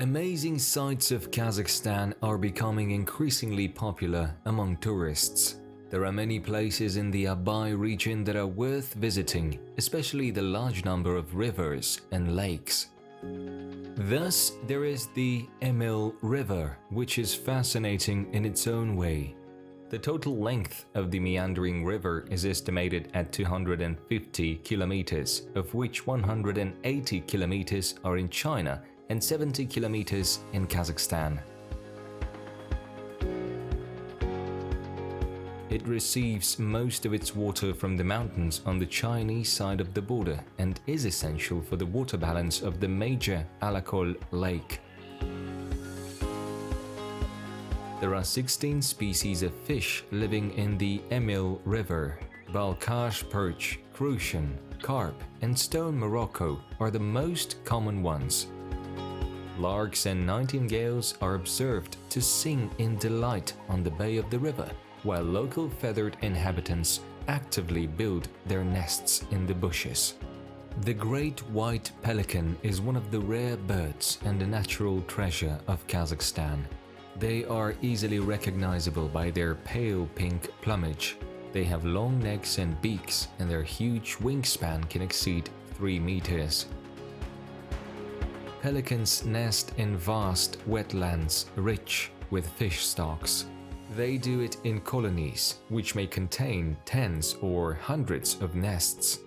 Amazing sights of Kazakhstan are becoming increasingly popular among tourists. There are many places in the Abai region that are worth visiting, especially the large number of rivers and lakes. Thus, there is the Emil River, which is fascinating in its own way. The total length of the meandering river is estimated at 250 kilometers, of which 180 kilometers are in China and 70 kilometers in Kazakhstan. It receives most of its water from the mountains on the Chinese side of the border and is essential for the water balance of the major Alakol lake. There are 16 species of fish living in the Emil River. Balkash perch, crucian, carp, and stone Morocco are the most common ones. Larks and nightingales are observed to sing in delight on the bay of the river, while local feathered inhabitants actively build their nests in the bushes. The great white pelican is one of the rare birds and a natural treasure of Kazakhstan. They are easily recognizable by their pale pink plumage. They have long necks and beaks, and their huge wingspan can exceed 3 meters. Pelicans nest in vast wetlands rich with fish stocks. They do it in colonies, which may contain tens or hundreds of nests.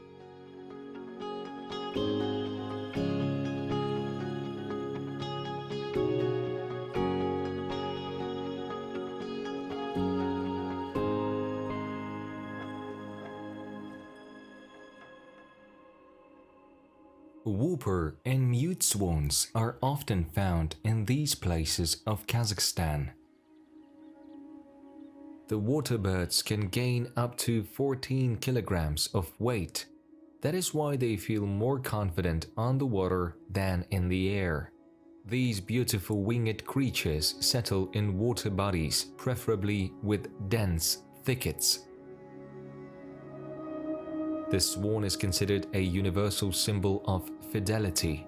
Whooper and mute swans are often found in these places of Kazakhstan. The water birds can gain up to 14 kilograms of weight. That is why they feel more confident on the water than in the air. These beautiful winged creatures settle in water bodies, preferably with dense thickets. The swan is considered a universal symbol of fidelity.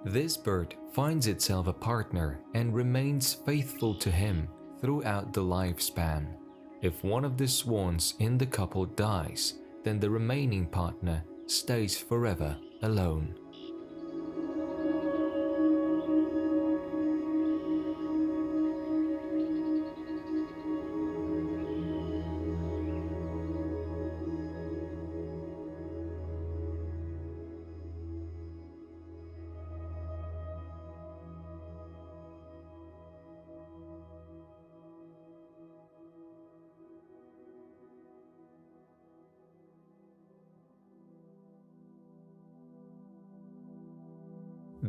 This bird finds itself a partner and remains faithful to him throughout the lifespan. If one of the swans in the couple dies, then the remaining partner stays forever alone.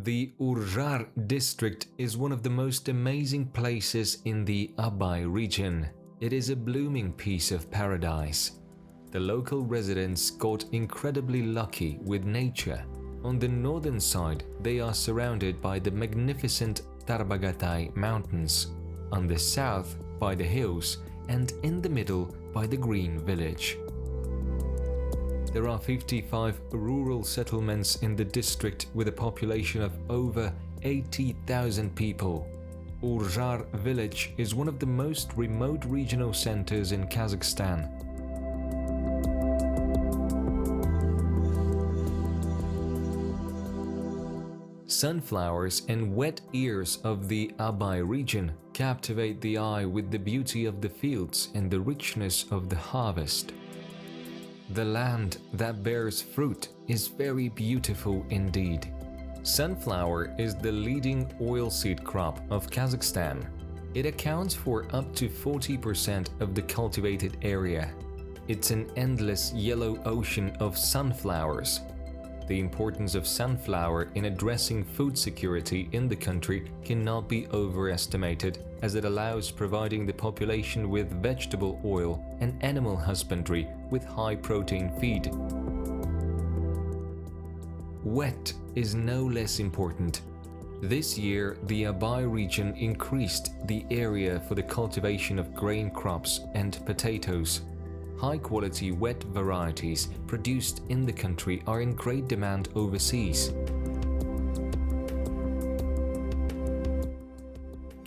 The Urjar district is one of the most amazing places in the Abai region. It is a blooming piece of paradise. The local residents got incredibly lucky with nature. On the northern side, they are surrounded by the magnificent Tarbagatai mountains, on the south by the hills, and in the middle by the green village. There are 55 rural settlements in the district with a population of over 80,000 people. Urjar village is one of the most remote regional centers in Kazakhstan. Sunflowers and wet ears of the Abai region captivate the eye with the beauty of the fields and the richness of the harvest. The land that bears fruit is very beautiful indeed. Sunflower is the leading oilseed crop of Kazakhstan. It accounts for up to 40% of the cultivated area. It's an endless yellow ocean of sunflowers. The importance of sunflower in addressing food security in the country cannot be overestimated, as it allows providing the population with vegetable oil and animal husbandry with high-protein feed. Wet is no less important. This year, the Abai region increased the area for the cultivation of grain crops and potatoes. High-quality wet varieties produced in the country are in great demand overseas.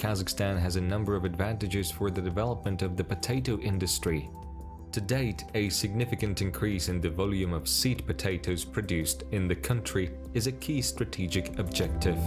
Kazakhstan has a number of advantages for the development of the potato industry. To date, a significant increase in the volume of seed potatoes produced in the country is a key strategic objective.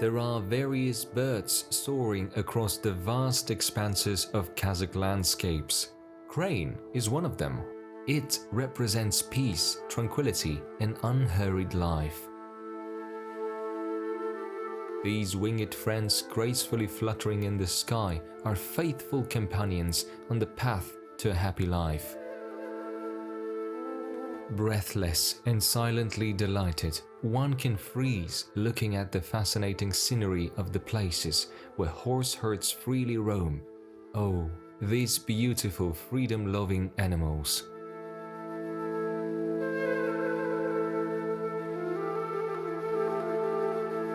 There are various birds soaring across the vast expanses of Kazakh landscapes. Crane is one of them. It represents peace, tranquility, and unhurried life. These winged friends gracefully fluttering in the sky are faithful companions on the path to a happy life. Breathless and silently delighted, one can freeze looking at the fascinating scenery of the places where horse herds freely roam. Oh, these beautiful freedom-loving animals.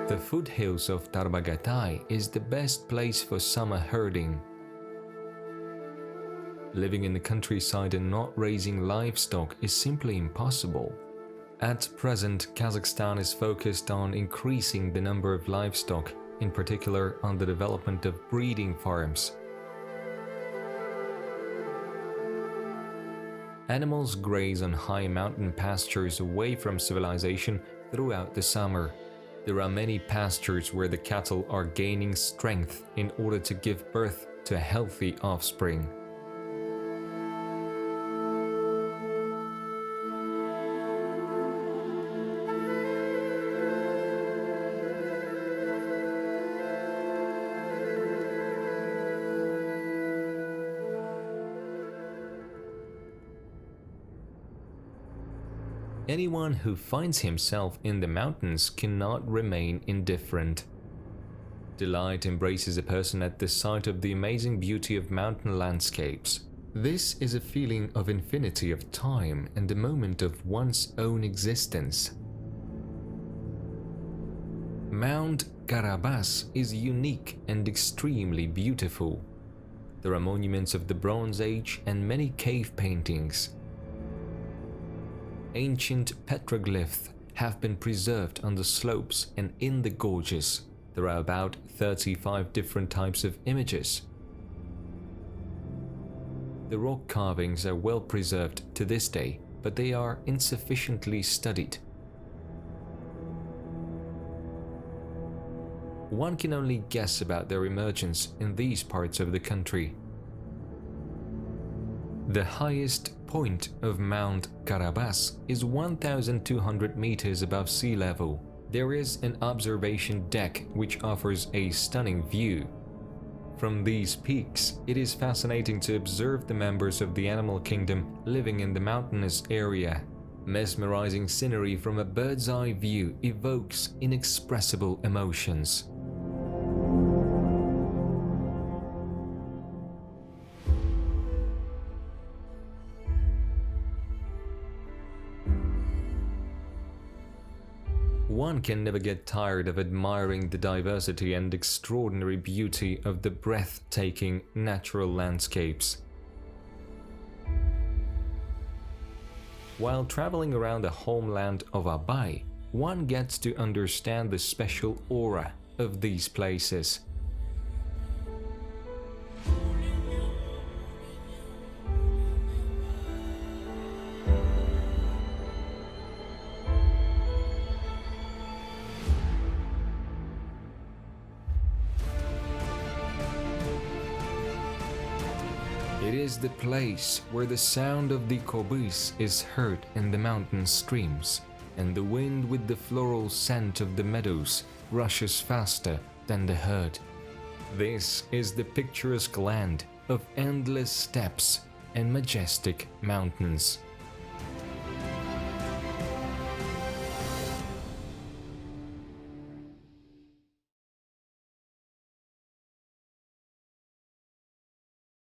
The foothills of Tarbagatay is the best place for summer herding. Living in the countryside and not raising livestock is simply impossible. At present, Kazakhstan is focused on increasing the number of livestock, in particular on the development of breeding farms. Animals graze on high mountain pastures away from civilization throughout the summer. There are many pastures where the cattle are gaining strength in order to give birth to a healthy offspring. Anyone who finds himself in the mountains cannot remain indifferent. Delight embraces a person at the sight of the amazing beauty of mountain landscapes. This is a feeling of infinity of time and a moment of one's own existence. Mount Karabas is unique and extremely beautiful. There are monuments of the Bronze Age and many cave paintings. Ancient petroglyphs have been preserved on the slopes and in the gorges. There are about 35 different types of images. The rock carvings are well preserved to this day, but they are insufficiently studied. One can only guess about their emergence in these parts of the country. The highest point of Mount Karabas is 1,200 meters above sea level. There is an observation deck which offers a stunning view. From these peaks, it is fascinating to observe the members of the animal kingdom living in the mountainous area. Mesmerizing scenery from a bird's eye view evokes inexpressible emotions. One can never get tired of admiring the diversity and extraordinary beauty of the breathtaking natural landscapes. While traveling around the homeland of Abai, one gets to understand the special aura of these places. It is the place where the sound of the kobus is heard in the mountain streams, and the wind with the floral scent of the meadows rushes faster than the herd. This is the picturesque land of endless steppes and majestic mountains.